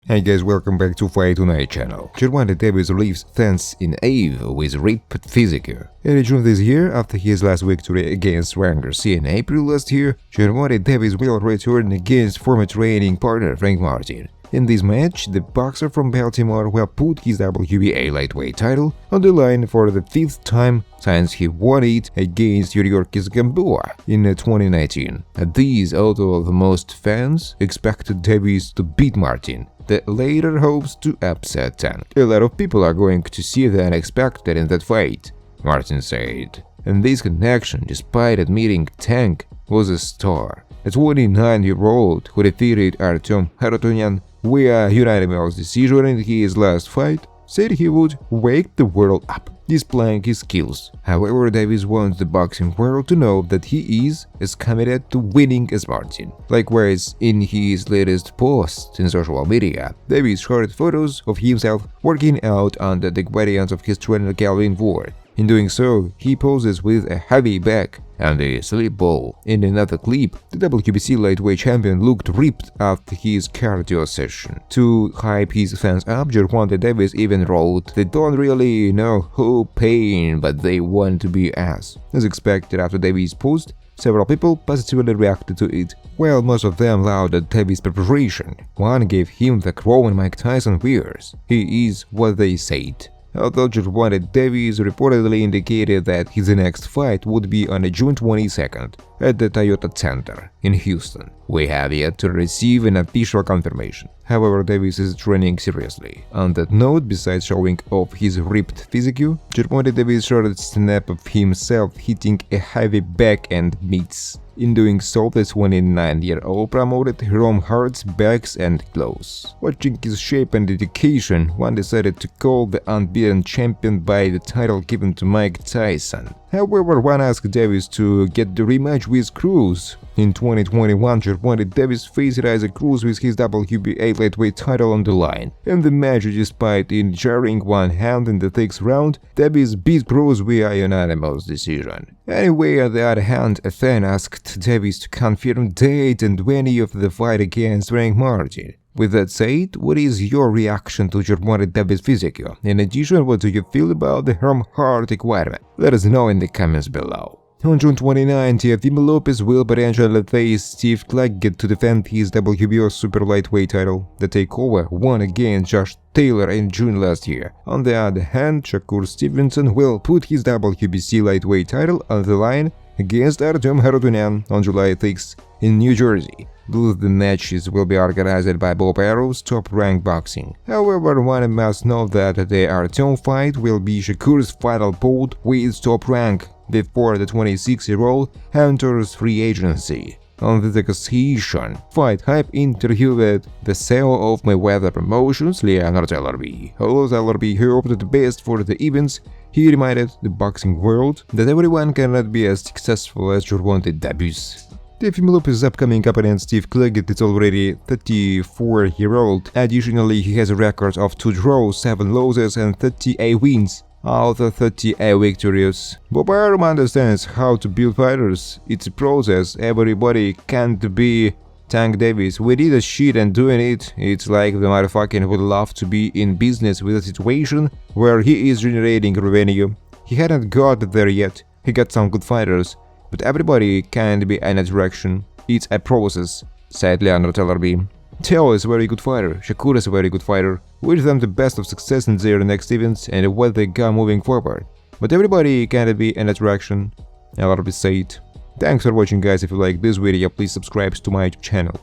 Hey guys, welcome back to Fight Tonight channel. Gervonta Davis leaves fans in awe with ripped physique. In June this year, after his last victory against Ryan Garcia in April last year, Gervonta Davis will return against former training partner Frank Martin. In this match, the boxer from Baltimore will put his WBA lightweight title on the line for the 5th time since he won it against Yuriorkis Gamboa in 2019. These, although the most fans expected Davis to beat Martin, the later hopes to upset Tank. A lot of people are going to see the unexpected in that fight, Martin said. And this connection, despite admitting Tank was a star, a 29-year-old who defeated Artem Harutyunyan via unanimous decision in his last fight, said he would wake the world up, displaying his skills. However, Davis wants the boxing world to know that he is as committed to winning as Martin. Likewise, in his latest post in social media, Davis shared photos of himself working out under the guidance of his trainer Calvin Ward. In doing so, he poses with a heavy back and a sleep ball. In another clip, the WBC lightweight champion looked ripped after his cardio session. To hype his fans up, Gervonta Davis even wrote, "They don't really know who pain, but they want to be us." As expected after Davis' post, several people positively reacted to it. While most of them lauded Davis' preparation, one gave him the crown Mike Tyson wears. He is what they said. Although Gervonta Davis reportedly indicated that his next fight would be on June 22nd at the Toyota Center in Houston, we have yet to receive an official confirmation. However, Davis is training seriously. On that note, besides showing off his ripped physique, Gervonta Davis showed a snap of himself hitting a heavy back and mitts. In doing so, the 29-year-old promoted her own hearts, backs, and gloves. Watching his shape and dedication, one decided to call the unbeaten champion by the title given to Mike Tyson. However, one asked Davis to get the rematch with Cruz. In 2021, Gervonta Davis faced Isaac Cruz with his WBA lightweight title on the line. In the match, despite injuring one hand in the 6th round, Davis beat Cruz via unanimous decision. Anyway, on the other hand, a fan asked Davis to confirm date and venue of the fight against Frank Martin. With that said, what is your reaction to Gervonta Davis' physique? In addition, what do you feel about the home-hard requirement? Let us know in the comments below. On June 29, Teofimo Lopez will potentially face Steve Claggett to defend his WBO super lightweight title. The takeover won against Josh Taylor in June last year. On the other hand, Shakur Stevenson will put his WBC lightweight title on the line against Artem Harutyunyan on July 6th in New Jersey. Both the matches will be organized by Bob Arrow's Top Rank Boxing. However, one must note that the Artem fight will be Shakur's final bout with Top Rank before the 26-year-old enters free agency. On the negotiation, Fight Hype interviewed the CEO of Mayweather Promotions, Leonard LRB. Although LRB hoped the best for the events, he reminded the boxing world that everyone cannot be as successful as Gervonta Davis. Teofimo Lopez's upcoming opponent Steve Claggett is already 34-year-old. Additionally, he has a record of 2 draws, 7 losses, and 38 wins out of 38 victories. Bob Arum understands how to build fighters. It's a process. Everybody can't be Tank Davis. We did a shit and doing it. It's like the motherfucker would love to be in business with a situation where he is generating revenue. He hadn't got there yet. He got some good fighters. But everybody can't be in a direction. It's a process, said Leonard LRB. Teo is a very good fighter, Shakur is a very good fighter. Wish them the best of success in their next events and what they got moving forward. But everybody can't be in a direction, LRB said. Thanks for watching guys. If you like this video, please subscribe to my channel.